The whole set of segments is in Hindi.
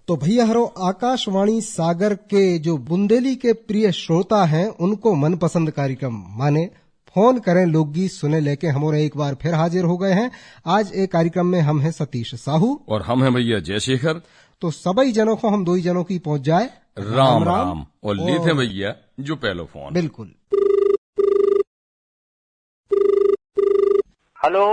तो भैया हरो आकाशवाणी सागर के जो बुंदेली के प्रिय श्रोता हैं उनको मनपसंद कार्यक्रम माने फोन करें लोकगीत सुने लेके हमारे एक बार फिर हाजिर हो गए हैं। आज एक कार्यक्रम में हम हैं सतीश साहू और हम हैं भैया जयशेखर। तो सभी जनों को हम दो ही जनों की पहुंच जाए राम राम और लेते भैया जो पहलो फोन। बिल्कुल। हेलो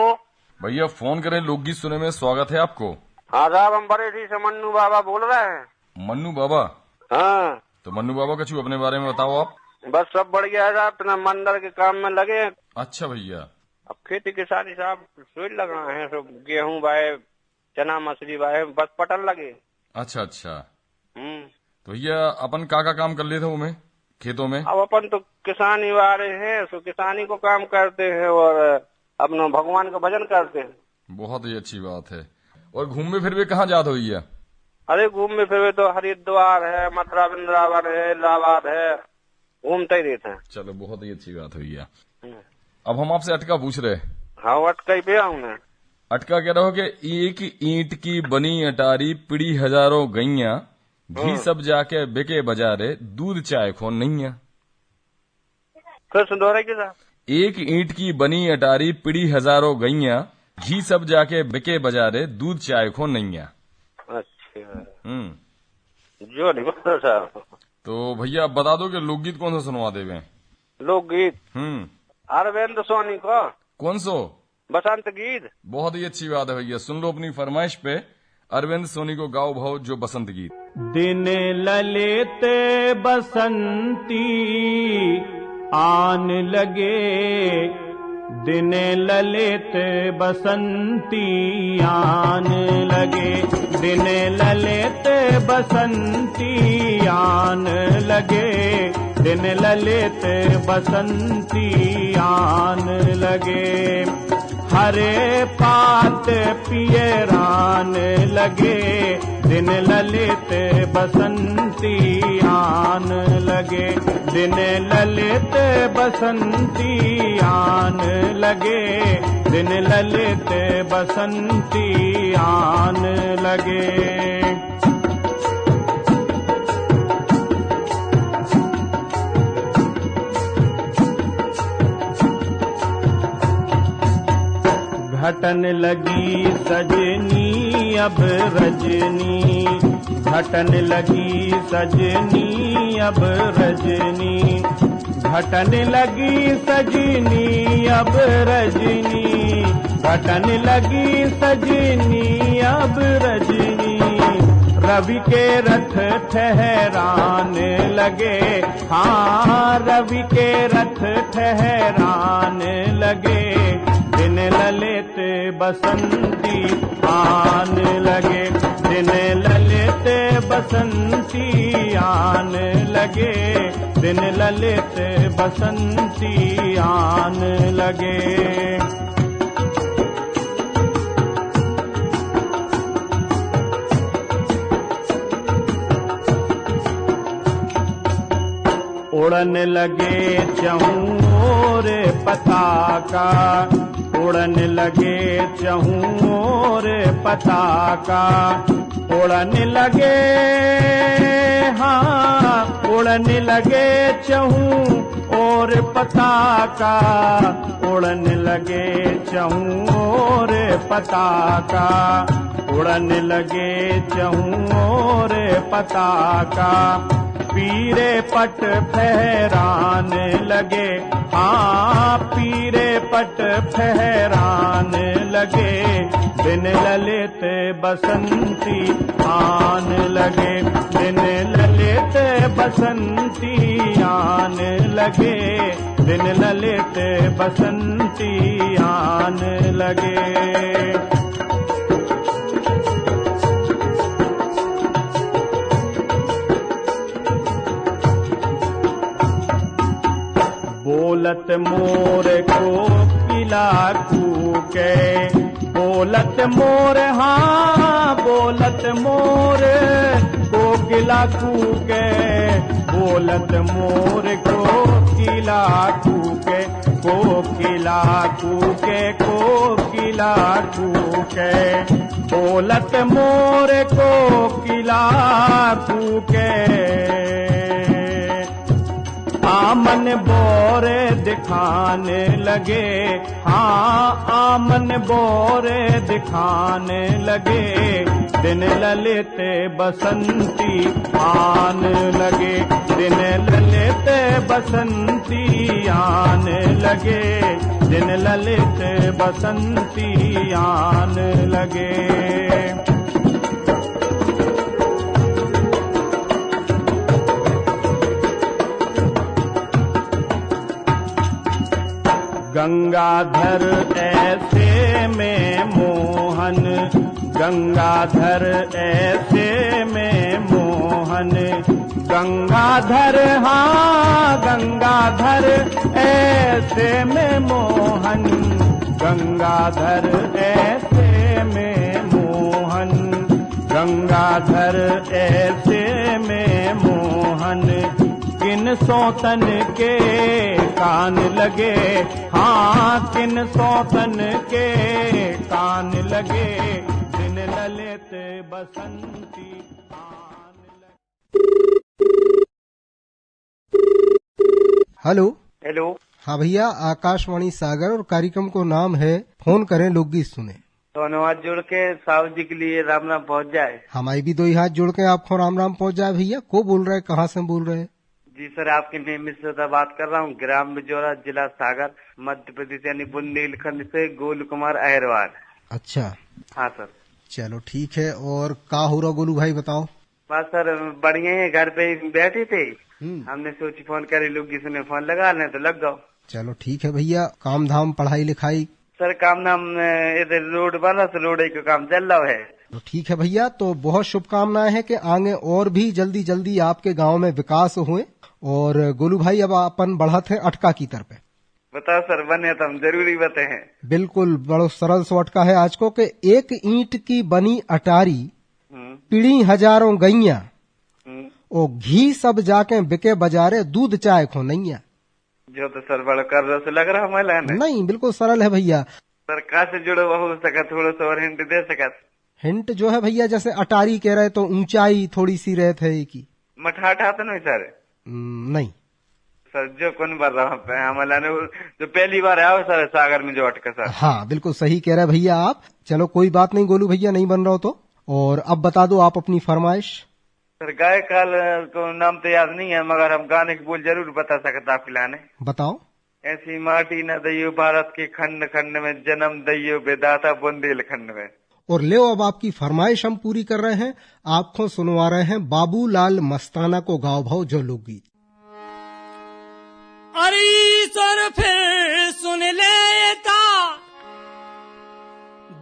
भैया फोन करें लोकगीत सुने में स्वागत है आपको। हाँ साहब, हम बरेली से मन्नू बाबा बोल रहे हैं। मन्नू बाबा? हाँ। तो मन्नू बाबा कछु अपने बारे में बताओ आप। बस सब बढ़िया है साहब, अपना मंदिर के काम में लगे हैं। अच्छा भैया। अब खेती किसानी साहब सोच लग रहा है, सब गेहूं बाए, चना मछली बाए, बस पटल लगे। अच्छा अच्छा। तो भैया अपन का काम कर लेते हो में खेतों में? अब अपन तो किसानी वाले हैं, तो किसानी को काम करते हैं और अपना भगवान का भजन करते हैं। बहुत ही अच्छी बात है। और घूमने फिर कहाँ जाते हो भैया? अरे घूमने फिर तो हरिद्वार है, मथुरा वृंदावन है, इलाहाबाद है, घूमते ही रहते हैं। चलो बहुत ही अच्छी बात है भैया। अब हम आपसे अटका पूछ रहे। हाँ अटका ही पे आऊंगा। अटका कह रहा हो कि एक ईंट की बनी अटारी पिड़ी हजारों गैया, घी सब जाके बिके बाजारे, दूध चाय खो नैया। फिर दोहराई के साथ। एक ईंट की बनी अटारी पिड़ी हजारों गैया, घी सब जाके बिके बाजारे, दूध चाय खो नैया। अच्छा। जो नहीं पता साहब। तो भैया आप बता दो कि लोकगीत कौन सा सुनवा देवे? लोकगीत अरविंद सोनी को। कौन सो? बसंत गीत। बहुत ही अच्छी बात है भैया, सुन लो अपनी फरमाइश पे अरविंद सोनी को गाओ भाव जो बसंत गीत। दिन ललित बसंती आन लगे, दिन ललित बसंती आन लगे, दिन ललित बसंती आन लगे, दिन ललित बसंती आन लगे। हरे पात पियरान लगे, दिन ललित बसंती आन लगे, दिन ललित बसंती आन लगे, दिन ललित बसंती आन लगे। घटन लगी सजनी अब रजनी, घटन लगी सजनी अब रजनी, घटन लगी सजनी अब रजनी, घटन लगी सजनी अब रजनी। रवि के रथ ठहरान लगे, हाँ रवि के रथ ठहरान लगे, दिन ललित बसंती आन लगे, दिन ललित बसंती आन लगे, दिन ललित बसंती आन लगे। उड़न लगे चहूं ओर पताका, उड़न लगे चहूं ओर पताका, उड़न लगे, हाँ उड़न लगे चहूं ओर पताका, उड़न लगे चहूं ओर पताका, उड़न लगे चहूं ओर पताका। पीरे पट फहरान लगे, हाँ पीरे पट फहरान लगे, दिन ललित बसंती आन लगे, दिन ललित बसंती आन लगे, दिन ललित बसंती आन लगे। बोलत मोर को किला कूके, बोलत मोर, हाँ बोलत मोर को किला कूके, बोलत मोर को किला कूके, कोकिला कूके बोलत मोर कोकिला कूके आमन बोरे दिखाने लगे, हाँ आमन बोरे दिखाने लगे, दिन ललित बसंती आने लगे, दिन ललित बसंती आने लगे, दिन ललित बसंती आने लगे। गंगाधर ऐसे में मोहन, गंगाधर ऐसे में मोहन, गंगाधर हाँ गंगाधर ऐसे में मोहन, गंगाधर ऐसे में मोहन, गंगाधर ऐसे में मोहन, किन सौतन के कान लगे, हाँ किन सौतन के कान लगे, दिन ललित बसंती आन लगे। हेलो। हेलो। हाँ भैया, आकाशवाणी सागर और कार्यक्रम को नाम है फोन करें लोकगीत सुने। तो हाथ जोड़ के साहब जी के लिए राम राम पहुँच जाए। हमारी भी दो ही हाथ जोड़ के आपको राम राम पहुँच जाए। भैया को बोल रहे, कहाँ से बोल रहे हैं? जी सर, आपके नियमित से बात कर रहा हूँ, ग्राम बिजौरा, जिला सागर, मध्य प्रदेश, यानी बुंदेलखंड से गोलू कुमार अहरवाल। अच्छा। हाँ सर। चलो ठीक है। और का हो रहा गोलू भाई, बताओ। बस सर बढ़िया है, घर पे बैठे थे, हमने सोची फोन करे लोग ने फोन लगा लें तो लग गओ। चलो ठीक है भैया। काम धाम पढ़ाई लिखाई? सर काम नाम इधर रोड बना, तो रोड का काम चल रहा है। तो ठीक है भैया, तो बहुत शुभकामनाएं हैं कि आगे और भी जल्दी जल्दी आपके गांव में विकास हुए। और गोलू भाई, अब अपन बढ़त है अटका की तरफ। बताओ सर, बने तो हम जरूरी बते हैं। बिल्कुल, बड़ो सरल सो अटका है आज को, कि एक ईंट की बनी अटारी, पीढ़ी हजारों गैया, और घी सब जाके बिके बाजारे, दूध चाय खो नैया। जो तो सर बड़ा कर रहा से लग रहा हमारे नहीं, बिल्कुल सरल है भैया। सर कहाँ से जुड़ो हो सका, थोड़ा सा और हिंट दे सका? हिंट जो है भैया, जैसे अटारी कह रहे तो ऊंचाई थोड़ी सी रहते है की। मठाठा तो नहीं सर? नहीं सर, जो कौन बार रहा हमारा जो पहली बार आया सर सागर में जो अटका सर। हाँ बिल्कुल सही कह रहे भैया आप। चलो कोई बात नहीं गोलू भैया, नहीं बन रहा हो तो। और अब बता दो आप अपनी फरमाइश। सर गाय काल को नाम तो याद नहीं है, मगर हम गाने की बोल जरूर बता सकते आप खिलाने। बताओ। ऐसी माटी न दइयो भारत के खंड खंड में, जन्म दइयो बेदाता बुंदेलखंड में। और ले अब आपकी फरमाइश हम पूरी कर रहे हैं, आपको सुनवा रहे हैं बाबूलाल मस्ताना को गाओ भाव जो लोकगीत। अरे सर फिर सुन लेता,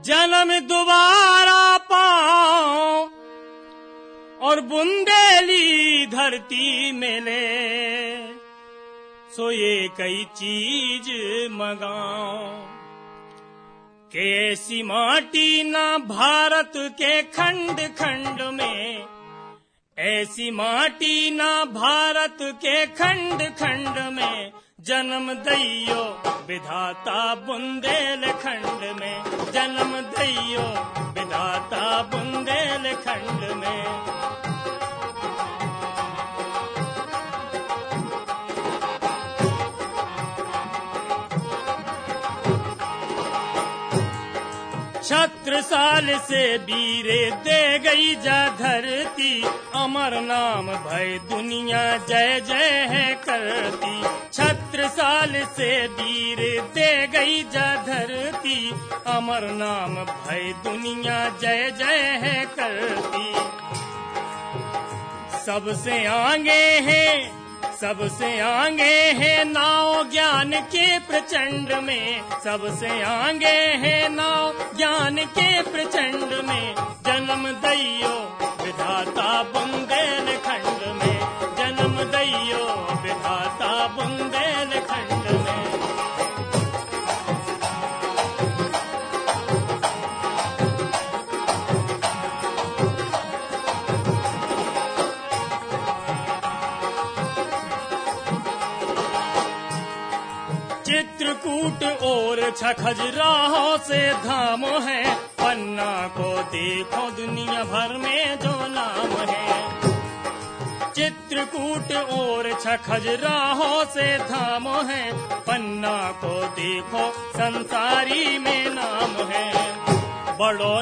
जन्म दोबारा पाऊं और बुंदेली धरती मिले, सो ये कई चीज मंगाऊं कि ऐसी माटी ना भारत के खंड खंड में, ऐसी माटी ना भारत के खंड खंड में, जन्म दइयो विधाता बुंदेलखंड में, जन्म दइयो विधाता बुंदेलखंड में। छत्रसाल से वीरे दे गई जा धरती, अमर नाम भय दुनिया जय जय है करती। छत्रसाल से वीर दे गई जा धरती, अमर नाम भय दुनिया जय जय है करती। सबसे आगे है, सबसे आगे है नाव ज्ञान के प्रचंड में, सबसे आगे है नाव ज्ञान के प्रचंड में, जन्म दइयो विधाता बुंदेलखंड में, जन्म दइयो विधाता बुंदेलखंड में। चित्रकूट और खजुराहो से धाम है, पन्ना को देखो दुनिया भर में जो नाम है। चित्रकूट और खजुराहो से धाम है, पन्ना को देखो संसारी में नाम है। बड़ो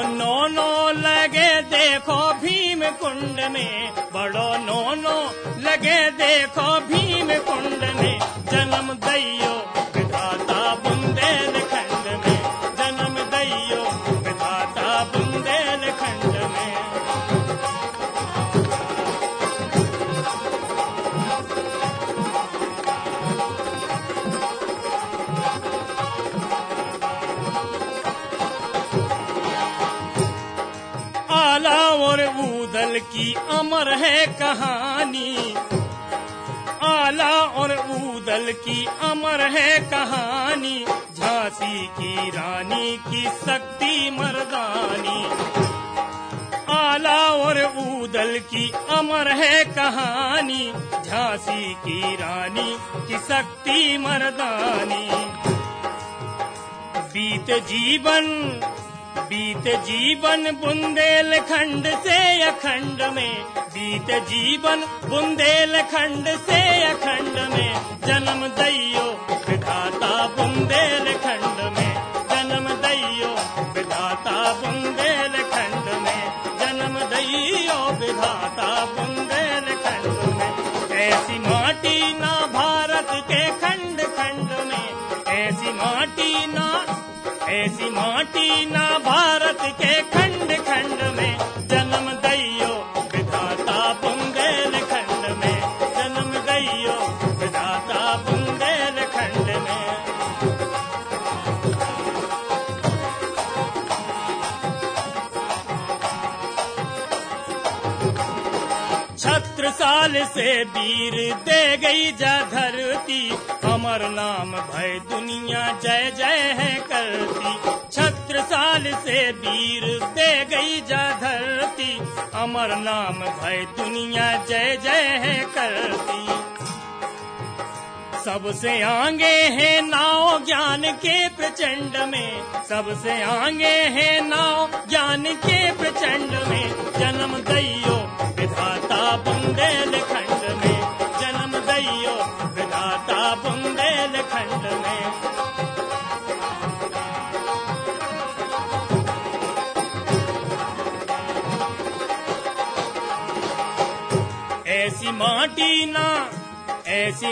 नोनो लगे देखो भीम कुंड में, बड़ो नोनो लगे देखो भीम कुंड में। जन्म दैयो विधाता बुंदेलखंड में, जन्म दैयो विधाता बुंदेलखंड में। आला और ऊदल की अमर है कहानी, आला और ऊदल की अमर है कहानी। झांसी की रानी की शक्ति मर्दानी, आला और ऊदल की अमर है कहानी। झांसी की रानी की शक्ति मर्दानी। बीत जीवन बुंदेलखंड से अखंड में, बीत जीवन बुंदेलखंड से अखंड में। जन्म दैयो विधाता बुंदेलखंड में, जन्म दैयो विधाता बुंदेलखंड में, जन्म दैयो विधाता बुंदेलखंड में। ऐसी माटी ना भारत के खंड खंड में, ऐसी माटी ना भारत के खंड खंड में। जन्म दैयो विधाता बुंदेलखंड में, जन्म दैयो विधाता बुंदेलखंड में। छत्रसाल से वीर दे गई जा धरती, अमर नाम भय दुनिया जय जय है करती। छत्रसाल से वीर दे गई जा धरती, अमर नाम भय दुनिया जय जय है करती। सबसे आगे है नाव ज्ञान के प्रचंड में, सबसे आगे है नाव ज्ञान के प्रचंड में। जन्म दैयो विधाता बुंदेलखंड में, जन्म दैयो विधाता बुंदेलखंड में। ऐसी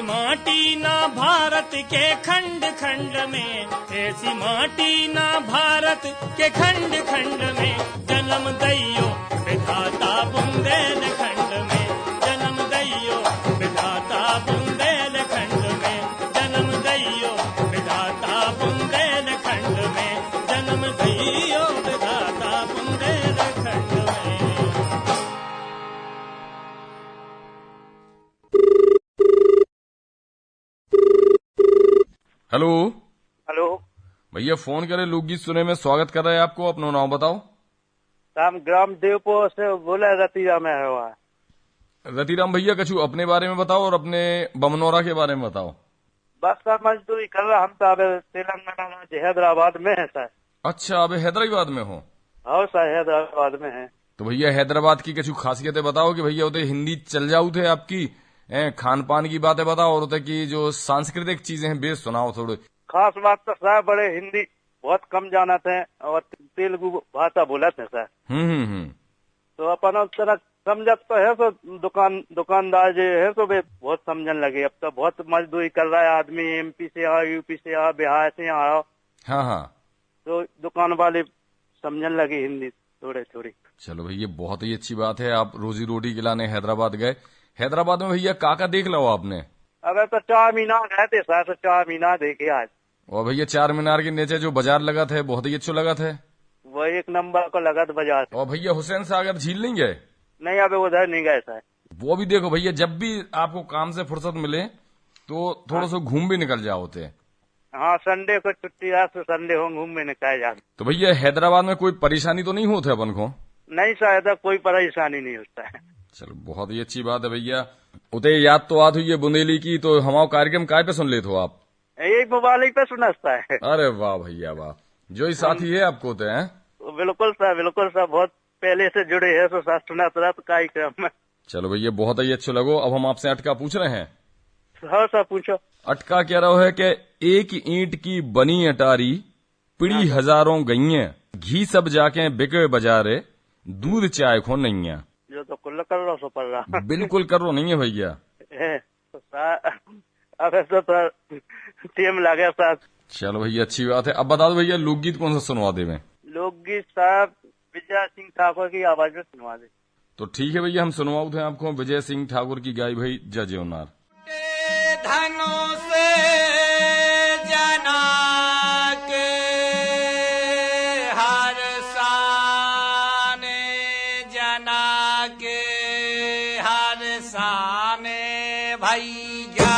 माटी ना भारत के खंड खंड में, ऐसी माटी ना भारत के खंड खंड में। जन्म दैयो विधाता बुंदेलखंड में, जन्म दैयो विधाता बुंदेलखंड में, जन्म दैयो विधाता बुंदेलखंड में, जन्म दैयो विधाता बुंदेलखंड में। हेलो हेलो भैया, फोन करे लोकगीत सुने में स्वागत कर रहे हैं आपको। अपना नाम बताओ। राम ग्राम देवपुर से बोला रतीराम है वहाँ। रतीराम भैया, कछु अपने बारे में बताओ और अपने बमनौरा के बारे में बताओ। बस सर मजदूरी कर रहा, हम तो अब तेलंगाना में हैदराबाद में है सर। अच्छा, अब हैदराबाद में हो? और सर हैदराबाद में है। तो भैया हैदराबाद की कछु खासियतें बताओ कि भैया उधर हिंदी चल जाऊ थे आपकी, खान पान की बातें बताओ और उधर की जो सांस्कृतिक चीजें हैं बेस सुनाओ थोड़े। खास बात तो सर बड़े हिंदी बहुत कम जानते हैं और तेलुगु भाषा बोलते हैं सर। तो अपन तरह समझत तो है, तो दुकानदार जो है तो वे बहुत समझने लगे। अब तो बहुत मजदूरी कर रहा है आदमी, एमपी से आ, यूपी से आ, बिहार से आ। हाँ, तो दुकान वाले समझने लगे हिंदी थोड़े थोड़ी। चलो भैया, बहुत ही अच्छी बात है। आप रोजी रोटी खिलाने हैदराबाद गए। हैदराबाद में भैया काका देख लो आपने? अगर तो 4 मीनार गए थे सर, तो 4 मीनार देखे आज। और भैया 4 मीनार के नीचे जो बाजार लगा था बहुत ही अच्छा लगा था। वो 1 नंबर को लगा था बाजार। और भैया हुसैन सागर झील नहीं गए? नहीं, अभी उधर नहीं गए सर। वो भी देखो भैया, जब भी आपको काम से फुर्सत मिले तो थोड़ा सा घूम भी निकल जाओ थे। हाँ, संडे को छुट्टी है तो संडे हो घूम में निकल जाए। तो भैया हैदराबाद में कोई परेशानी तो नहीं होती अपन को? नहीं सर, कोई परेशानी नहीं होता है। चलो बहुत ही अच्छी बात है भैया। उते याद तो आत हुई है बुंदेली की, तो हमारा कार्यक्रम काय पे सुन लेते हो आप? यही मोबाइल पे सुनता है। अरे वाह भैया वाह, जो ही साथी है आपको तो है। बिल्कुल सर बहुत पहले से जुड़े हैं, तो साथ सुना तो कार्यक्रम में। चलो भैया बहुत ही अच्छा लगो। अब हम आपसे अटका पूछ रहे हैं। हाँ सर पूछो। अटका कह रहा है कि एक ईंट की बनी अटारी पिड़ी हजारों गईया, घी सब जाके बिके बाजारे, दूध चाय खो नहीं है। जो तो कुल कर रहा सो पड़ रहा। बिल्कुल कर रो नहीं है भैया। अब ऐसा तो टीम लगे साथ। चलो भैया अच्छी बात है। अब बता दो भैया लोकगीत कौन सा सुनवा दे में? लोकगीत साहब विजय सिंह ठाकुर की आवाज में सुनवा दे। तो ठीक है भैया हम सुनवाऊ थे आपको विजय सिंह ठाकुर की गाई भाई जय उनार। धनों से जना के हर साने, जना के हर साने भैया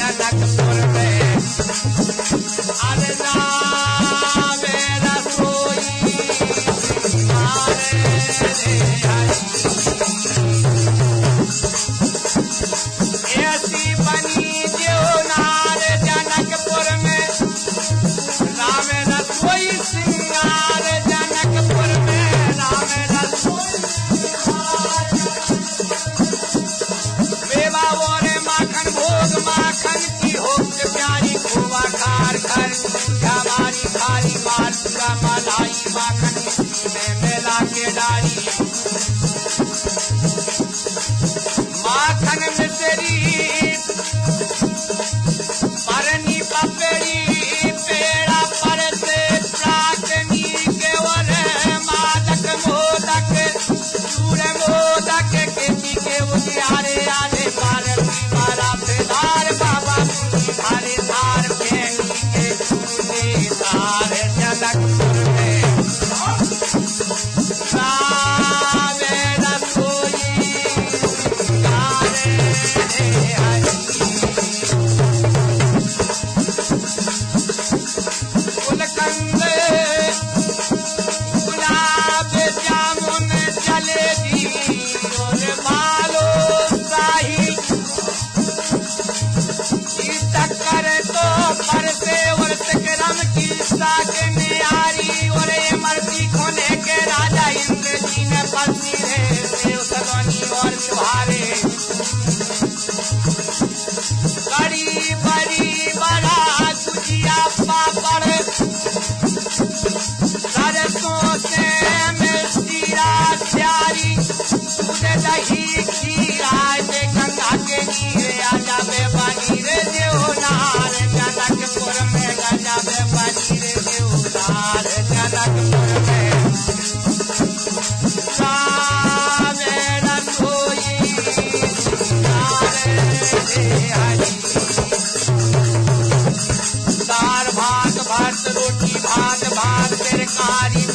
जनकपुर में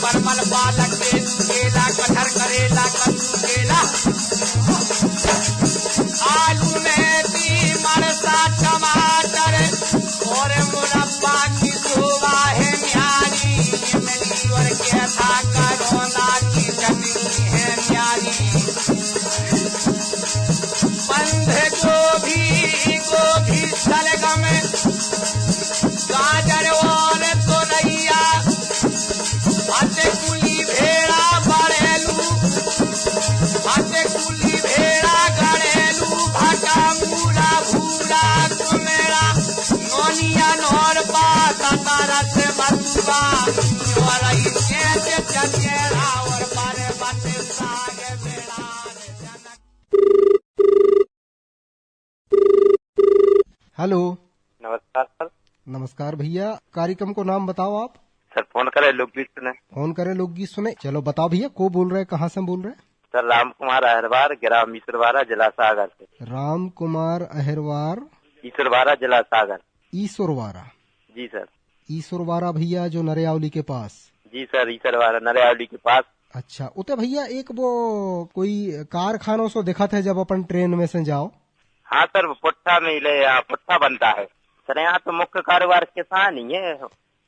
परमल पालक केला कटहर करेला कद्दू केला आलू मेथी मरचा टमाटर और मुरब्बा की शोभा है न्यारी इमली और कैसा करोना की चटनी है न्यारी बंध गोभी शलगम गाजर और तोरैया कुली भेड़ा गड़ेलू भाटा मूरा भूरा तुमेरा नोनिया नोर पास तरस बसुआ और कैसे चचेरा और बारे बाते साग बेड़ा। हेलो, नमस्कार सर। नमस्कार भैया, कार्यक्रम को नाम बताओ आप। सर फोन करे लोकगीत सुने। फोन करे लोकगीत सुने। चलो बताओ भैया, को बोल रहे हैं, कहाँ से बोल रहे हैं? सर राम कुमार अहरवार, ग्राम ईश्वरवारा, जिला सागर से। राम कुमार अहरवार, ईश्वरवारा, जिला सागर। ईश्वरवारा? जी सर। ईश्वरवारा भैया जो नरेयावली के पास? जी सर, ईश्वरवारा नरेयावली के पास। अच्छा, उते भैया एक वो कोई कारखानों से दिखा थे जब अपन ट्रेन में से जाओ। हाँ सर, वो पुट्ठा में ले यहाँ पुट्ठा बनता है सर। यहाँ तो मुख्य कारोबार किसान ही है।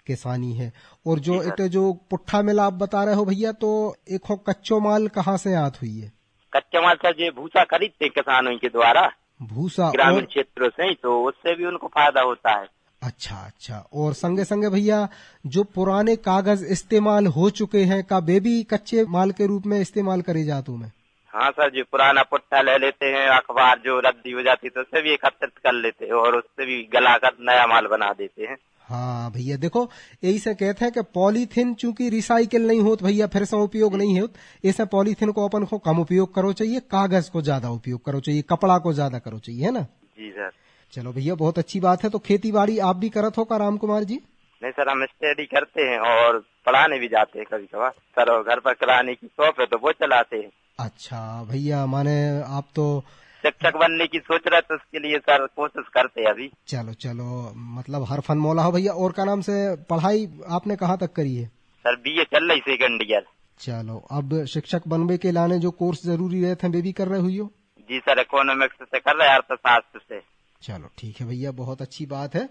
किसानी है। और जो इतने जो पुट्ठा मिल आप बता रहे हो भैया, तो एक हो कच्चो माल कहाँ से आत हुई है? कच्चा माल सर जो भूसा खरीदते किसानों के द्वारा, भूसा ग्रामीण क्षेत्रों से ही, तो उससे भी उनको फायदा होता है। अच्छा अच्छा। और संगे संगे भैया जो पुराने कागज इस्तेमाल हो चुके हैं का वे भी कच्चे माल के रूप में इस्तेमाल करे जाते हैं? हाँ सर, जो पुराना पुट्ठा ले लेते हैं, अखबार जो रद्दी हो जाती है तो उससे भी एकत्रित कर लेते हैं और उससे भी गलाकर नया माल बना देते हैं। हाँ भैया, देखो यही से कहते हैं कि पॉलीथीन चूंकि रिसाइकिल नहीं होत भैया, फिर से उपयोग नहीं होत, ऐसे पॉलीथीन को अपन को कम उपयोग करो चाहिए, कागज को ज्यादा उपयोग करो चाहिए, कपड़ा को ज्यादा करो चाहिए, है ना? जी सर। चलो भैया, बहुत अच्छी बात है। तो खेती बाड़ी आप भी करत हो का राम कुमार जी? नहीं सर, हम स्टडी करते हैं और पढ़ाने भी जाते हैं कभी कभार सर, और घर पर कराने की शॉप है तो वो चलाते हैं। अच्छा भैया, माने आप तो शिक्षक बनने की सोच रहे तो उसके लिए सर कोशिश करते हैं अभी। चलो चलो, मतलब हर फन मौला हो भैया। और का नाम से पढ़ाई आपने कहाँ तक करी है? सर बीए चल रही, सेकंड ईयर। चलो, अब शिक्षक बनने के लाने जो कोर्स जरूरी रहते हैं वे भी कर रहे हुई हो? जी सर, इकोनॉमिक्स से कर रहे हैं, अर्थशास्त्र से। चलो ठीक है भैया, बहुत अच्छी बात है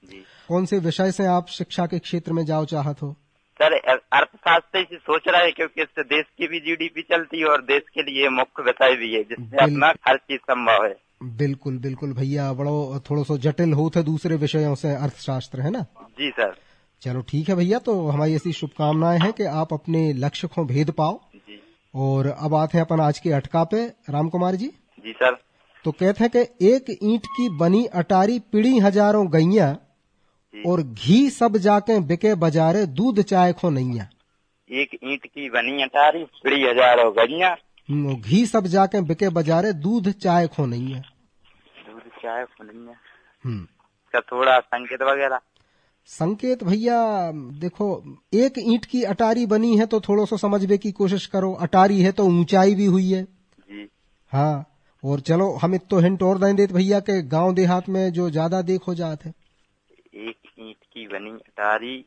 जी। कौन से विषय से आप शिक्षा के क्षेत्र में जाओ चाहत हो? सर अर्थशास्त्र से सोच रहा है, क्योंकि इससे देश की भी जीडीपी चलती है और देश के लिए मुख्य विषय भी है, जिससे अपना हर चीज संभव है। बिल्कुल बिल्कुल भैया, बड़ो थोड़ा सा जटिल होता है दूसरे विषयों से अर्थशास्त्र, है ना? जी सर। चलो ठीक है भैया, तो हमारी ऐसी शुभकामनाएं हैं कि आप अपने लक्ष्य को भेद पाओ। जी। और अब आते हैं अपन आज के अटका पे, राम कुमार जी। जी सर। तो कहते हैं कि एक ईंट की बनी अटारी पीढ़ी हजारों गैया, और घी सब जाके बिके बाजारे दूध चाय खो नैया। एक ईंट की बनी अटारी पीढ़ी हजारों गैया, घी सब जाके बिके बाजारे दूध चाय खो नैया। दूध चाय खो नैया, थोड़ा संकेत वगैरह? संकेत भैया देखो, एक ईंट की अटारी बनी है तो थोड़ा सा समझने की कोशिश करो। अटारी है तो ऊंचाई भी हुई है जी। हाँ, और चलो हम इतो हिंट और दें देते भैया के गांव देहात में जो ज्यादा देखो जाते है। एक ईंट की बनी अटारी,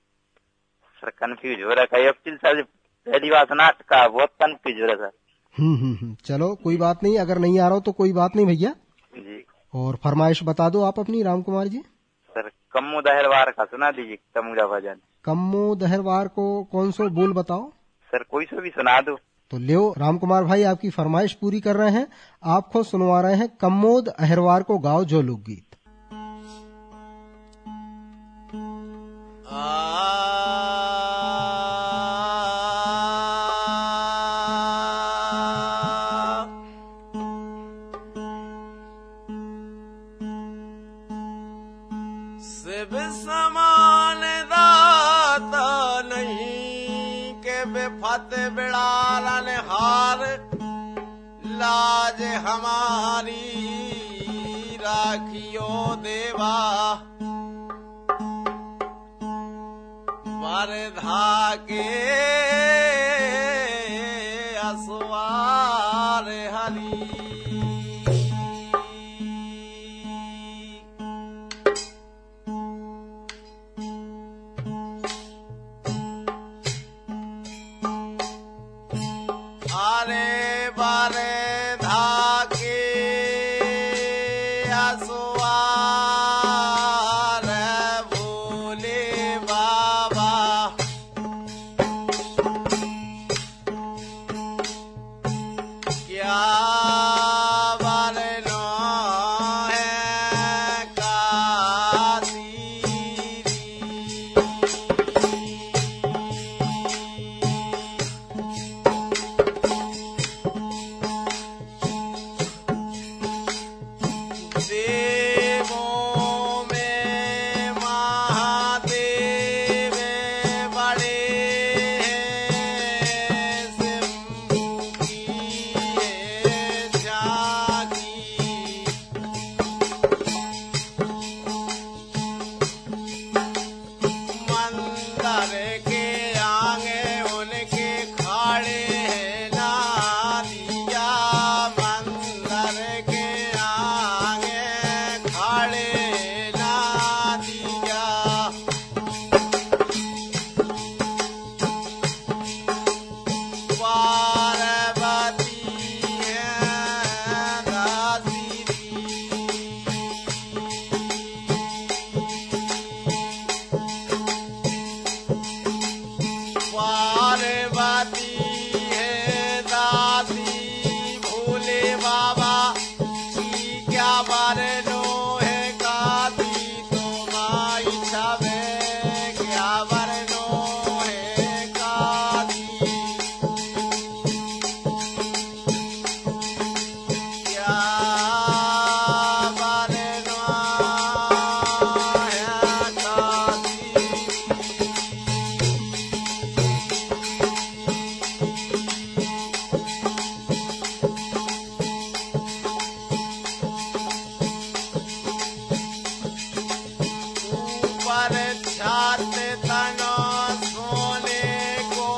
सर कंफ्यूज हो रहा है सर, पहली बात नाट का बहुत कंफ्यूज हो रहा है। चलो कोई बात नहीं, अगर नहीं आ रहा हो तो कोई बात नहीं भैया जी। और फरमाइश बता दो आप अपनी, राम कुमार जी। सर कम्मो दहरवार का सुना दीजिए, तमुड़ा भजन। कम्मो दहरवार को कौन सो बोल बताओ? सर कोई सो भी सुना दो। तो लियो, राम कुमार भाई आपकी फरमाइश पूरी कर रहे हैं, आपको सुनवा रहे हैं कम्मोद अहरवार को गाओ जो लोकगीत। सिब समान दाता नहीं के बेफत बिड़ालन हार, लाज हमारी राखियो देवा। अरे धाके असवार हरी अरे बारे धाके असवार भोले बाबा क्या वरना है काशीरी देवों में महादेव बड़े हैं शंभू की है झांकी मंदिर के आगे उनके खाड़े हैं नालिया मंदिर के आगे खाड़े नालिया पार्वती है दासी पार्वती है दासी भोले बाबा की क्या वरनो है काशी तुम्हारी छवे क्या वरनो है काशी क्या वरनो है काशी ऊपर छत तनो सोने को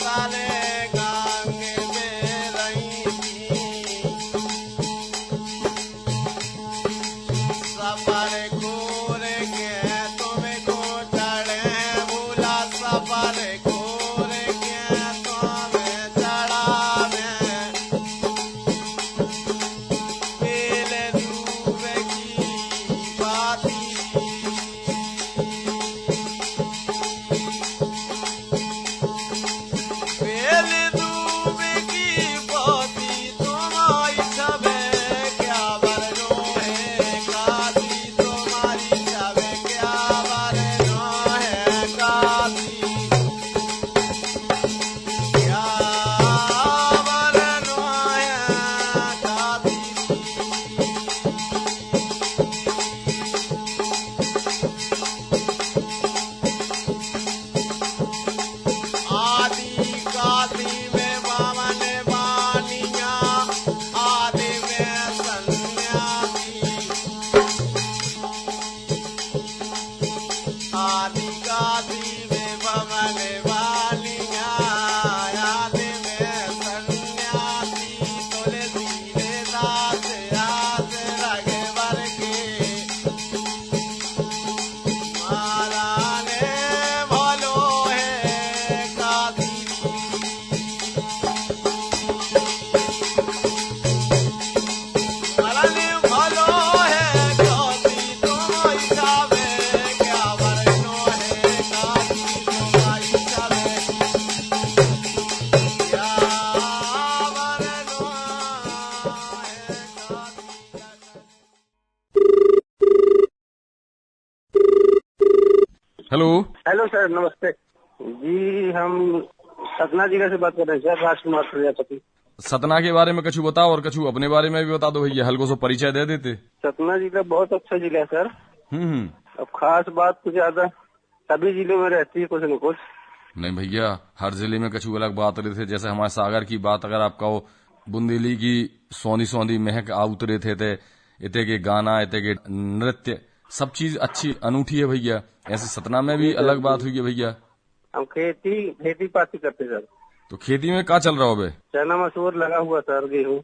तले गंगे में रही थी सफर कोर के तुमको चढ़े भूला सफर कोर के तुम्हें चढ़ा में बेल दूब की बाती बेल दूब की बाती तुम्हारी छवे क्या वरनो है काशी तुम्हारी छवे क्या वरनो है काशी क्या वरनो है काशी आदि काशी में बामन बानिया आदि में सन्यासी आदि काशी में बामन बानिया आदि में सन्यासी तुलसी दास आस रघुवर के महाराने भलो है काशी महाराने भलो है काशी तुम्हारी छावे क्या वरनो है काशी तुम्हारी छावे क्या वरनो है काशी हेलो हेलो सर, नमस्ते जी। हम सतना जिले से बात कर रहे हैं सर, राजकुमार प्रजापति। सतना के बारे में कछु बताओ और कछु अपने बारे में भी बता दो भैया, हल्को सो परिचय दे देते। सतना जिला बहुत अच्छा जिला है सर। अब खास बात कुछ ज्यादा सभी जिलों में रहती है कुछ न कुछ। नहीं भैया, हर जिले में कछु अलग बात रहे थे। जैसे हमारे सागर की बात अगर आप कहो, बुंदेली की सौंधी सौंधी महक आ उतरे थे इते के गाना, इते के नृत्य, सब चीज अच्छी अनूठी है भैया। ऐसे सतना में भी अलग बात हुई है भैया। हम खेती पाती करते सर। तो खेती में क्या चल रहा हो बे? चना मसूर लगा हुआ सर, गेहूँ।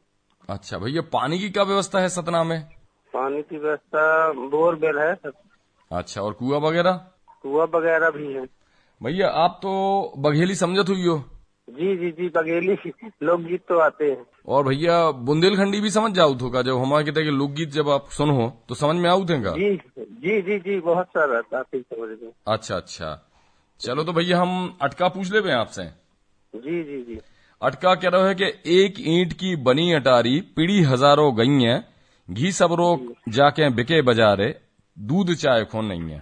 अच्छा भैया, पानी की क्या व्यवस्था है सतना में? पानी की व्यवस्था बोरवेल है सर। अच्छा, और कुआं वगैरह? कुआं वगैरह भी है। भैया आप तो बघेली समझत हुई हो? जी बघेली लोकगीत तो आते हैं। और भैया बुंदेलखंडी भी समझ जाओ थो का? जब हमारे कहते लोकगीत जब आप सुनो तो समझ में आऊ थे का? जी बहुत सारा आते समझ में। अच्छा, चलो तो भैया हम अटका पूछ ले आपसे। जी। अटका कह रहा है कि एक ईंट की बनी अटारी पीढ़ी हजारों गई है, घी सब रोक जाके बिके बाजारे, दूध चाय खोन नहीं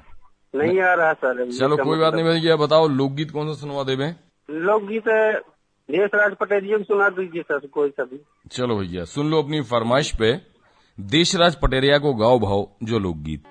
आ रहा सर। चलो कोई बात नहीं भैया, बताओ लोकगीत कौन सा सुनवा देवे? लोकगीत देशराज पटेरिया को सुना दीजिए सर, कोई सा भी। चलो भैया सुन लो अपनी फरमाइश पे देशराज पटेरिया को गाओ भाव जो लोकगीत।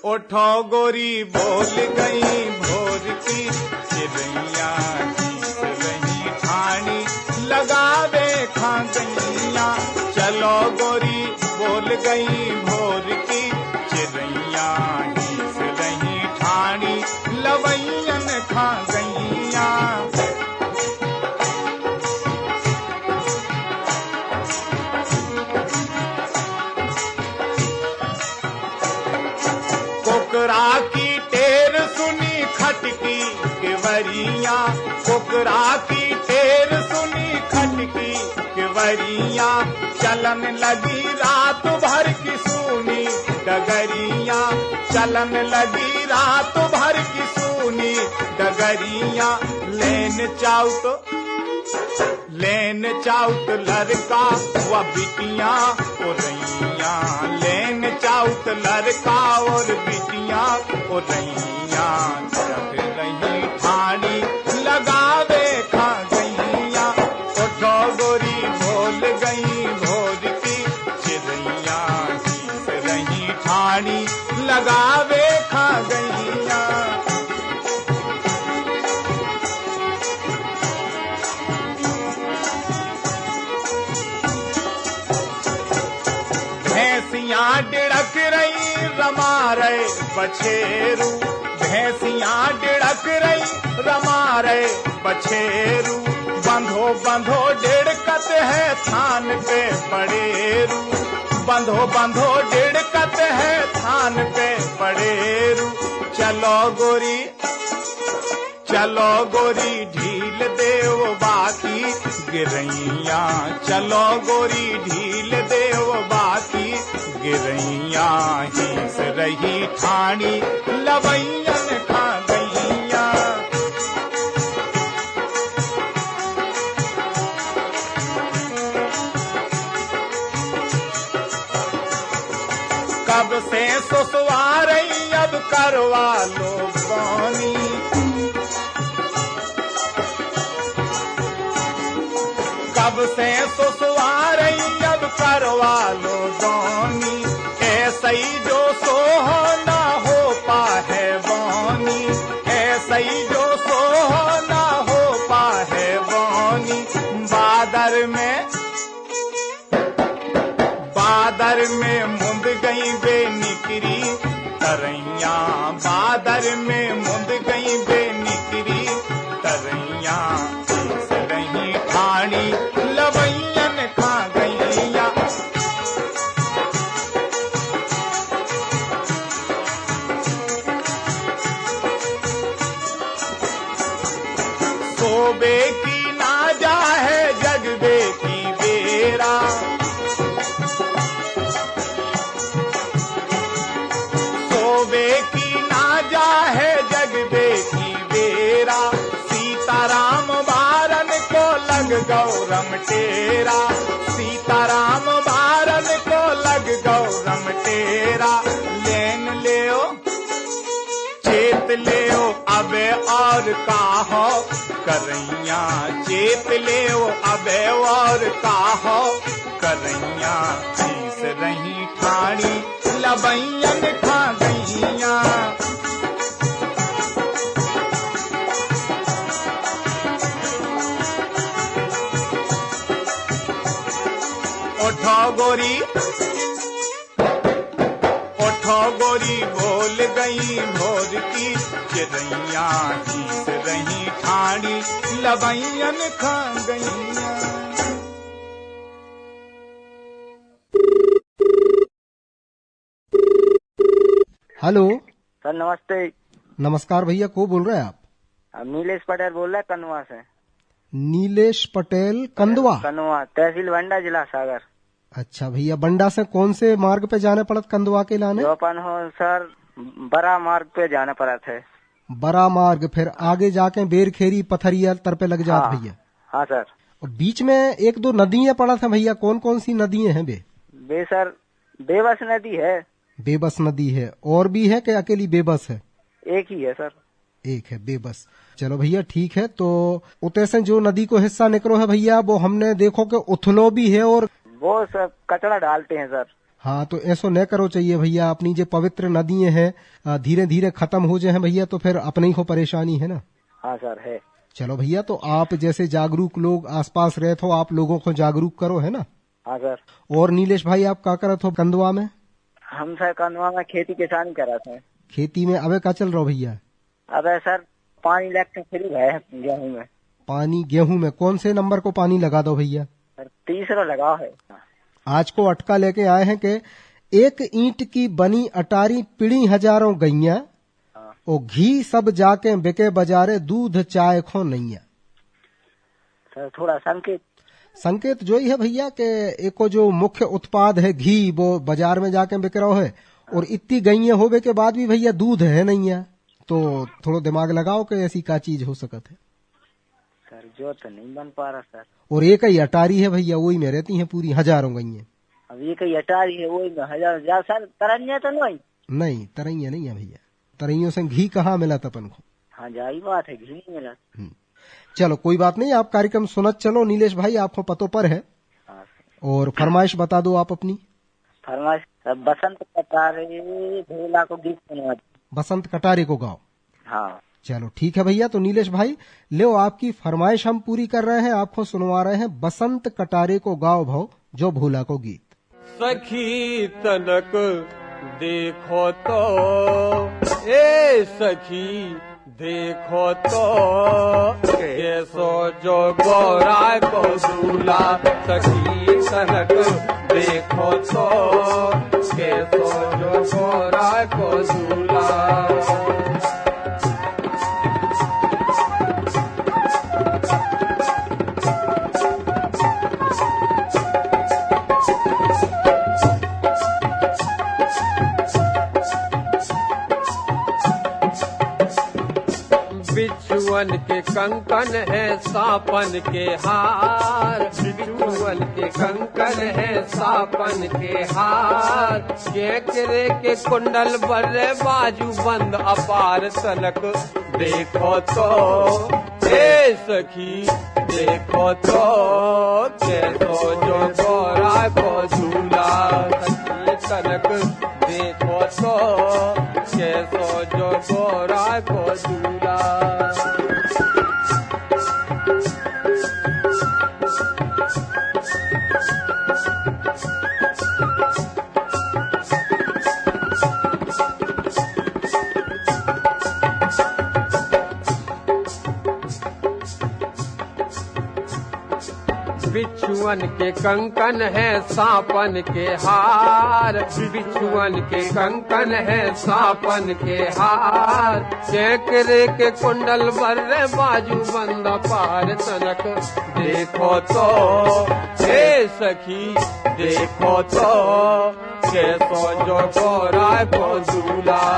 उठो गोरी बोल गई भोर की चिड़ैया, गीत रही ठानी लगावे खा गैया। चलो गोरी बोल गई भोर की चिड़ैया, गीत रही ठानी लवैयन खा गैया। कोकरा की टेर सुनी खटकी केवरिया, कोकरा की टेर सुनी खटकी केवरिया। चलन लगी रात भर की सूनी डगरिया, चलन लगी रात भर की सूनी डगरिया। लेन चाउत लड़का व बिटिया ओ रैया, लेन चाउत लड़का और बिटिया ओ रैया। जग रही ठानी लगावे खा गैया, उठो गोरी बोल गई भोर की चिड़ैया, गीत रही ठानी लगावे खा गैया। भैंसियां डिड़क रही रमा रहे बछेरू, भैंसियां डिड़क रही रमा रहे बछेरू। बंधो डिड़कत है थान पे पड़ेरू, बंधो डिड़कत है थान पे पड़ेरू। चलो गोरी ढील देव बाकी गिरैया, चलो गोरी ढील देव बाकी गिरैया। हिंस रही ठानी लवैयन खा गैया। कब से सुसवा रही अब करवा लो पानी, कब से सुसवा रही अब करवा लो दानी। ऐसा ही जो सोहो ना हो पाए वानी, ऐसा ही जो सोहो ना हो पाए वानी। बादर में मुंद गई बेनिकरी तरैया, बादर में मुंद गई बेनिकरी तरैया। रही ठानी लवैयन खा गैया। सोबे की ना जा है जगबे की बेरा, सोबे की ना जा है जगबे की बेरा। सीताराम बारन को लग गौरम टेरा, सीताराम बारन को लग गौरम टेरा। लेन चेत ले अबे और काहो करैया चेत ले अबे और काहो करैया शीस रही ठाड़ी लबैयन खा गैया ओठो गोरी बोल गई भोर की चिड़ैया शीस रही ठाड़ी लबैयन खा गैया। हेलो सर नमस्ते। नमस्कार भैया, को बोल रहे हैं आप? नीलेश पटेल बोल रहे कन्वा से। नीलेश पटेल कंदवा? कन्वा तहसील बंडा जिला सागर। अच्छा भैया, बंडा से कौन से मार्ग पे जाने पड़त कंदवा के लाने? अपन हो सर बड़ा मार्ग पे जाने पड़ा थे। बड़ा मार्ग, फिर आगे जाके बेरखेरी पथरिया तर पे लग जात भैया? हाँ सर। और बीच में एक दो नदियां पड़ा था भैया, कौन कौन सी नदियां हैं बे? सर बेबस नदी है। बेबस नदी है, और भी है कि अकेली बेबस है? एक ही है सर। एक है बेबस। चलो भैया ठीक है, तो उते से जो नदी को हिस्सा निकलो है भैया, वो हमने देखो कि उथलो भी है और वो सब कचरा डालते हैं सर। हाँ, तो ऐसा न करो चाहिए भैया। अपनी जो पवित्र नदियां हैं धीरे धीरे खत्म हो जाए भैया, तो फिर अपने ही को परेशानी है ना। हाँ सर है। चलो भैया, तो आप जैसे जागरूक लोग आसपास रहे हो, आप लोगों को जागरूक करो, है ना। हाँ सर। और नीलेश भाई, आप क्या करत हो कंदवा में? हम सर कंदवा में खेती किसानी करा थे। खेती में अबे क्या चल रहा भैया? अबे सर पानी लगते फ्री है गेहूँ में। पानी गेहूं में कौन से नंबर को पानी लगा दो भैया? सर तीसरा लगा है। आज को अटका लेके आए हैं कि एक ईंट की बनी अटारी पिड़ी हजारों गैया और घी सब जाके बिके बाजारे दूध चाय खो नैया। सर थोड़ा संकेत जो ही है भैया कि एको जो मुख्य उत्पाद है घी, वो बाजार में जाके बिक रहा है, और इतनी गैया होवे के बाद भी भैया दूध है नहीं है। तो थोड़ा दिमाग लगाओ कि ऐसी क्या चीज हो सकत है। सर जो तो नहीं बन पा रहा सर। और एक ही अटारी है भैया, वही में रहती है पूरी हजारों गैया। अब एक ही अटारी है, वही में हजार सर। तरैया तो नहीं, तरैया नहीं है भैया। तरैयों से घी कहाँ मिला अपन को? हाँ जाही बात है, घी नहीं मिला। चलो कोई बात नहीं, आप कार्यक्रम सुनत चलो। नीलेश भाई, आपको पतो पर है। हाँ। और फरमाइश बता दो आप अपनी। फरमाइश बसंत कटारे भोला को गीत सुनवा। बसंत कटारे को गाओ। हाँ चलो ठीक है भैया। तो नीलेश भाई, लो आपकी फरमाइश हम पूरी कर रहे हैं, आपको सुनवा रहे हैं बसंत कटारे को गाओ भाव जो भोला को गीत। सखी तनक देखो तो ए सखी देखो तो कैसो जो गोरा को दूल्हा। सखी तनक देखो तो कैसो जो गोरा को दूल्हा। बिच्छुअन के कंकन है सापन के हार। बिच्छुअन के कंकन है सापन के हार। केकरे के कुंडल बर्रे बाजू बंद अपार तलक देखो तो ए सखी देखो तो कैसो जो गोरा को झूला। सखी तलक देखो तो कैसो जो गोरा को झूला। बिच्छुअन के कंकन है सापन के हार। बिच्छुअन के कंकन है सापन के हार। केकरे के कुंडल बर्रे बाजू बंद पार तनक देखो तो हे सखी देखो तो कैसो जो गोरा को दूल्हा।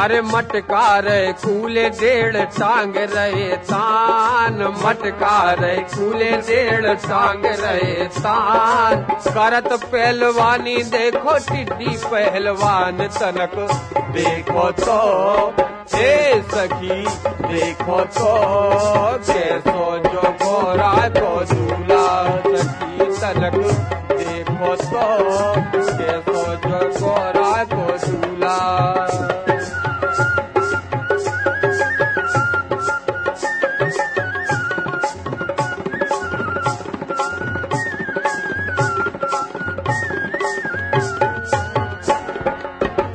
अरे मटका रे कूले 1.5 टांग रहे तान, मटका रे कूले 1.5 टांग रहे तान। करत पहलवानी देखो टिड्डी पहलवान तनक, देखो तो ए सखी देखो तो कैसो जो गोरा को दूल्हा, सखी तनक देखो तो कैसो जो गोरा को दूल्हा।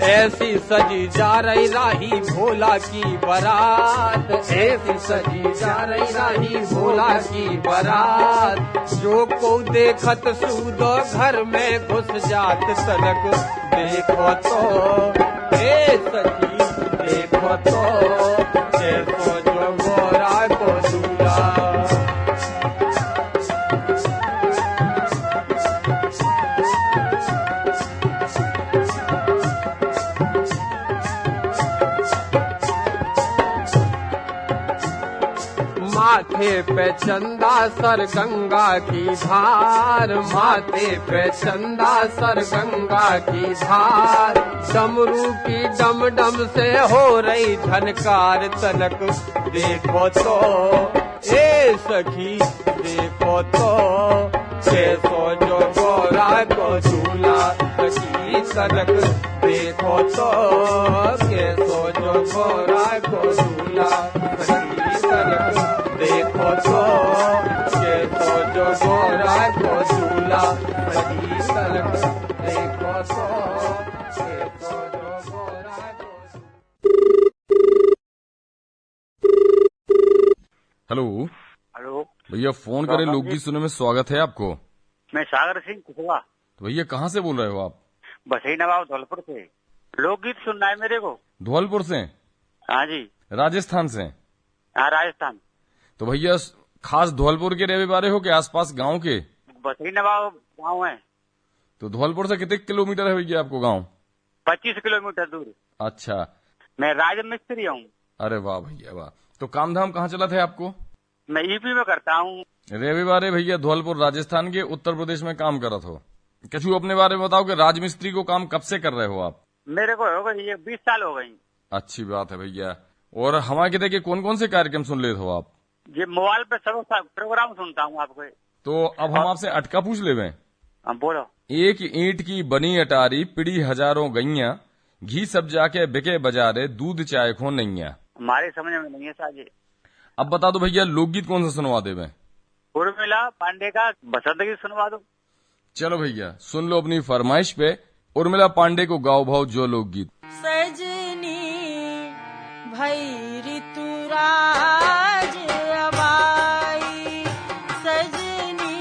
ऐसी सजी जा रही राही भोला की बारात, ऐसी सजी जा रही राही भोला की बारात। जो को देखत सूदो घर में घुस जात तनक, देखो तो ए सखी देखो तो देखो जो गोरा को दूल्हा। माथे पे चंदा सर गंगा की धार, माथे पे चंदा सर गंगा की धार। डमरू की डम डम से हो रही झनकार तनक, देखो तो ए सखी देखो तो कैसो जो गोरा को दूल्हा, सखी तनक देखो तो कैसो जो गोरा को दूल्हा, सखी तनक देखो तो कैसो जो गोरा को दूल्हा, सखी तनक देखो तो कैसो जो गोरा को। हेलो हेलो भैया, फोन करे लोकगीत सुनने में स्वागत है आपको। मैं सागर सिंह कुशवा। तो भैया कहाँ से बोल रहे हो आप? बसई नवाब धौलपुर से। लोकगीत सुनना है मेरे को। धौलपुर से? हाँ जी। राजस्थान से? हाँ राजस्थान। तो भैया खास धौलपुर के रहने वाले हो के आसपास गांव के? बसई नवाब गाँव है। तो धौलपुर से कितने किलोमीटर है भैया आपको गाँव? 25 किलोमीटर दूर। अच्छा। मैं राज मिस्त्री हूँ। अरे वाह भैया वाह। तो काम धाम कहाँ चला था आपको? मैं यूपी में करता हूँ। रविवार भैया धौलपुर राजस्थान के उत्तर प्रदेश में काम करत हो। कछु अपने बारे में बताओ कि राजमिस्त्री को काम कब से कर रहे हो आप? मेरे को हो गई 20 साल हो गई। अच्छी बात है भैया। और हमारे देखिए कौन कौन से कार्यक्रम सुन लेते हो आप? ये मोबाइल पे सब प्रोग्राम सुनता हूँ आपको। तो अब हम आपसे अटका पूछ ले। बोलो। एक ईंट की बनी अटारी पिड़ी हजारों गैया, घी सब जाके बिके बाजारे, दूध चाय खो नैया। हमारे समझ में नहीं है साजे। अब बता दो भैया लोकगीत कौन सा सुनवा दे? उर्मिला पांडे का बसंत गीत सुनवा दो। चलो भैया सुन लो अपनी फरमाइश पे उर्मिला पांडे को गाओ भाव जो लोकगीत। सजनी भई ऋतुराज अबाई, सजनी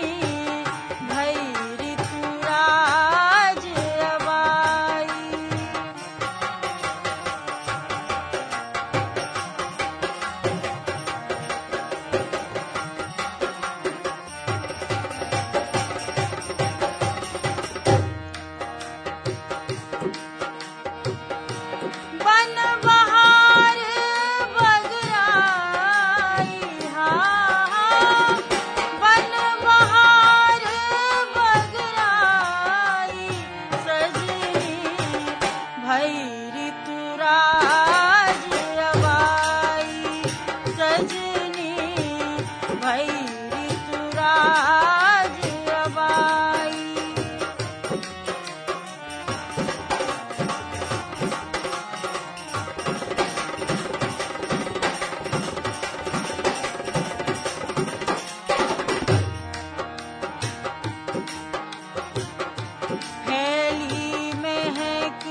भई ऋतुराज अबाई। बन बहार बगराई, हाँ बन बहार बगराई, सजनी भई ऋतुराज अबाई, सजनी भई ऋतुराज अबाई। फैली महक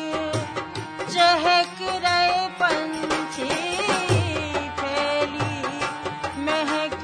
चहक रहे पंछी, फैली महक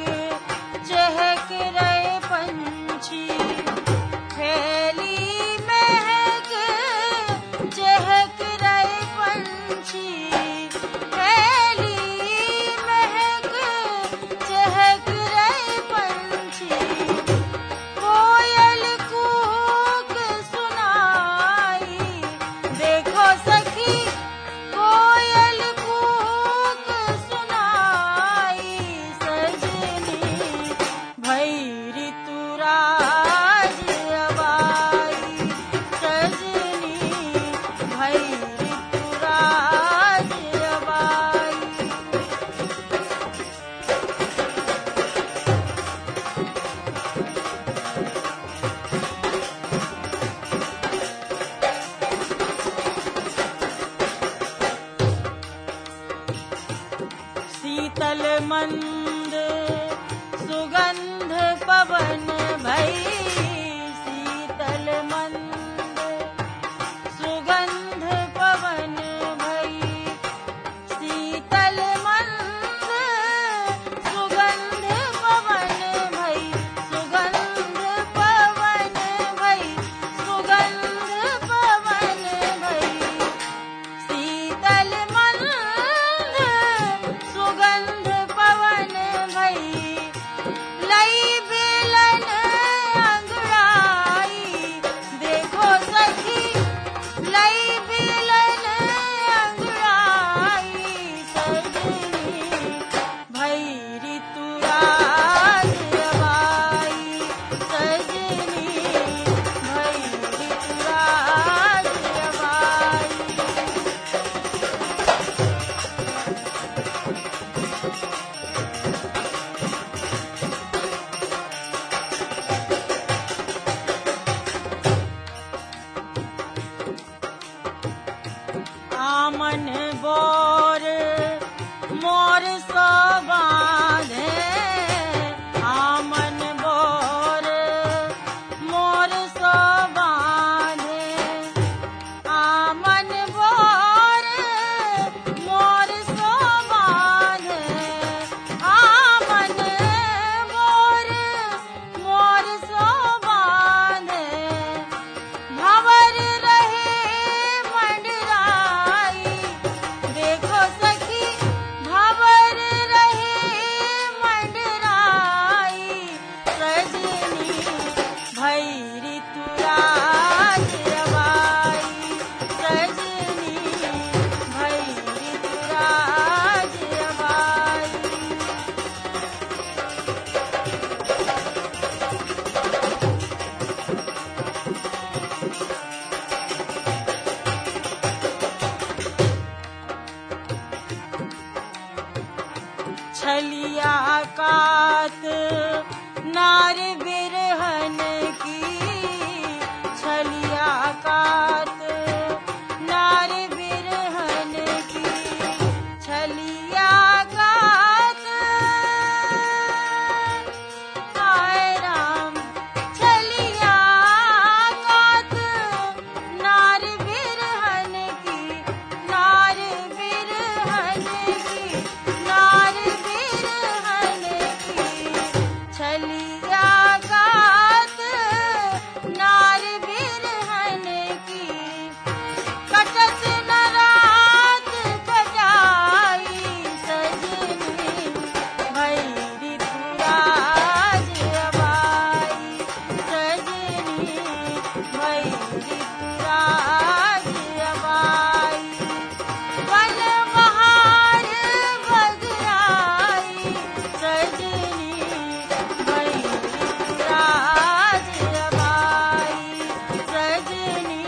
पवन भई शीतल मंद सुगंध पवन भई शीतल मंद सुगंध पवन भई सुगंध पवन भई सुगंध पवन भई शीतल मंद सुगंध पवन भई लई बेलन अंगड़ाई देखो सखी लई बेलन अंगड़ाई सजनी भई ऋतुराज अबाई सजनी भई ऋतुराज अबाई आमन बोर मोर सो बांधे आमन बोर मोर सो बांधे आमन बोर मोर सो बांधे आमन बोर मोर सो बांधे भंवर रहे मंडराई देखो सखी भंवर रहे मंडराई सजनी भई ऋतुराज अबाई सजनी भई ऋतुराज अबाई छलिया कात नार बिरहन की छलिया कात नार बिरहन की छलिया कात हाय राम छलिया कात नार बिरहन की नार बिरहन की नार बिरहन की छलिया कात नार बिरहन की कटत न रात बजाई सजनी भई ऋतुराज अबाई सजनी भई ऋतुराज अबाई वन बहार बगराई सजनी भई ऋतुराज अबाई सजनी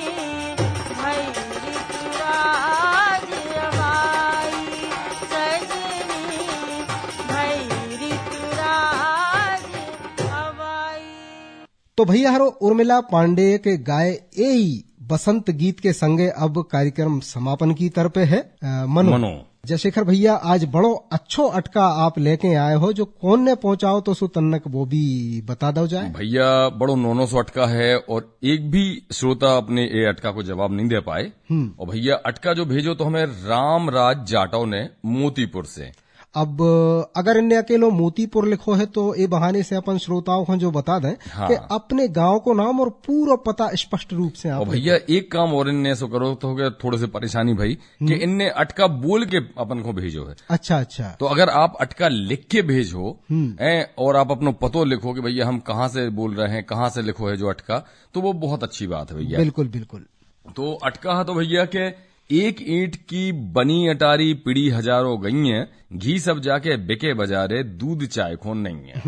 भई ऋतुराज अबाई सजनी भई ऋतुराज अबाई। तो भैया हरो उर्मिला पांडेय के गाय यही बसंत गीत के संगे अब कार्यक्रम समापन की तरफ है। मनो जयशेखर भैया आज बड़ो अच्छो अटका आप लेके आए हो जो कौन ने पहुंचाओ तो सु तन्नक वो भी बता दो जाए। भैया बड़ो नोनो सौ अटका है और एक भी श्रोता अपने ये अटका को जवाब नहीं दे पाए। और भैया अटका जो भेजो तो हमें रामराज जाटव ने मोतीपुर से। अब अगर इन्हें अकेलो मोतीपुर लिखो है तो ये बहाने से अपन श्रोताओं को जो बता दें कि अपने गांव को नाम और पूरा पता स्पष्ट रूप से आप। भैया एक काम और इनने सो करो तो हो गया थोड़े से परेशानी भाई कि इनने अटका बोल के अपन को भेजो है। अच्छा अच्छा। तो अगर आप अटका लिख के भेजो और आप अपनो पतो लिखो कि भैया हम कहाँ से बोल रहे हैं कहाँ से लिखो है जो अटका, तो वो बहुत अच्छी बात है भैया। बिल्कुल बिल्कुल। तो अटका है तो भैया के एक ईंट की बनी अटारी पीढ़ी हजारों गई है, घी सब जाके बिके बाजारे, दूध चाय खोन नहीं है।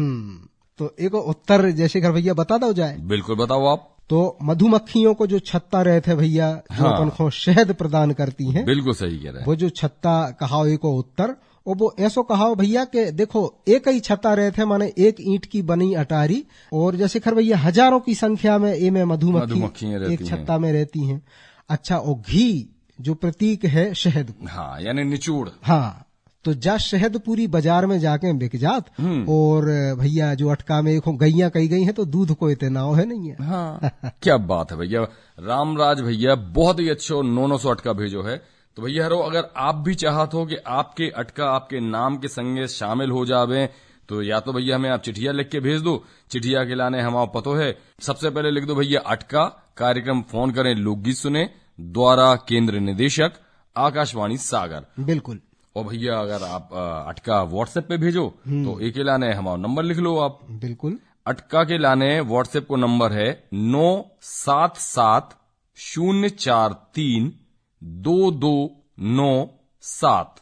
तो एक उत्तर जयशेखर भैया बता दो जाए। बिल्कुल बताओ आप। तो मधुमक्खियों को जो छत्ता रहे थे भैया जो अपन को शहद प्रदान करती हैं। बिल्कुल सही कह रहे हैं। वो जो छत्ता कहाओ एक उत्तर, और वो ऐसो कहाओ भैया के देखो एक ही छत्ता रहे थे माने एक ईंट की बनी अटारी, और जयशेखर भैया हजारों की संख्या में ये में मधुमक्खी एक छत्ता में रहती हैं। अच्छा, और घी जो प्रतीक है शहद, हाँ यानी निचोड़। हाँ, तो जा शहद पूरी बाजार में जाके बिक जात। और भैया जो अटका में देखो गैया कई गई हैं तो दूध को इतना है नहीं है। हाँ क्या बात है भैया। रामराज भैया बहुत ही अच्छो 900 अटका भेजो है। तो भैया हरो अगर आप भी चाहत हो कि आपके अटका आपके नाम के संगे शामिल हो जावे तो या तो भैया हमें आप चिट्ठिया लिख के भेज दो। चिट्ठिया के लाने हमारा पतो है, सबसे पहले लिख दो भैया अटका, कार्यक्रम फोन करें लोकगीत सुने, द्वारा केंद्र निदेशक आकाशवाणी सागर। बिल्कुल। और भैया अगर आप अटका व्हाट्सएप पे भेजो तो एक के लाने हमारा नंबर लिख लो आप। बिल्कुल। अटका के लाने व्हाट्सएप को नंबर है 9770432297।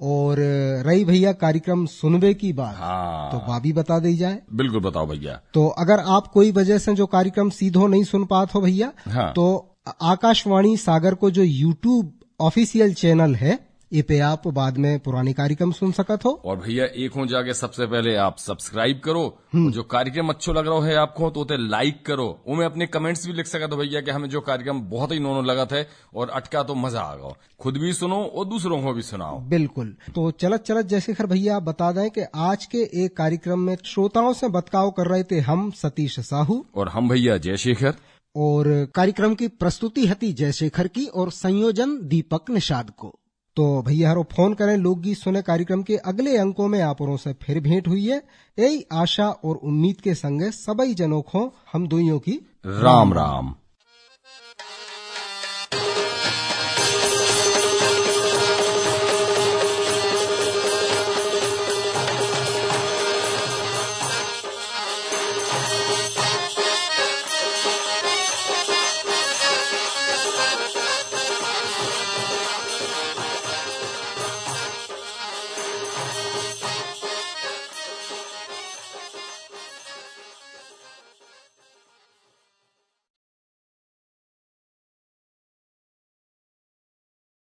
और रही भैया कार्यक्रम सुनबे की बात, हाँ तो बाबी बता दी जाए। बिल्कुल बताओ भैया। तो अगर आप कोई वजह से जो कार्यक्रम सीधो नहीं सुन पात हो भैया, हाँ। तो आकाशवाणी सागर को जो यूट्यूब ऑफिशियल चैनल है ये पे आप बाद में पुराने कार्यक्रम सुन सकत हो। और भैया एक हो जाके सबसे पहले आप सब्सक्राइब करो, जो कार्यक्रम अच्छो लग रहा है आपको तो उसे लाइक करो, उनमें अपने कमेंट्स भी लिख सकते हो भैया कि हमें जो कार्यक्रम बहुत ही नोनो लगा था और अटका तो मजा आ गया, खुद भी सुनो और दूसरों को भी सुनाओ। बिल्कुल। तो चलत चलत जयशेखर भैया बता दें कि आज के एक कार्यक्रम में श्रोताओं से बतकाव कर रहे थे हम सतीश साहू और हम भैया जयशेखर। और कार्यक्रम की प्रस्तुति हती जयशेखर की और संयोजन दीपक निषाद को। तो भैया हरो फोन करें लोकगीत सुने कार्यक्रम के अगले अंकों में आप से फिर भेंट हुई है। यही आशा और उम्मीद के संगे सबई जनों को हम दोइयों की राम राम।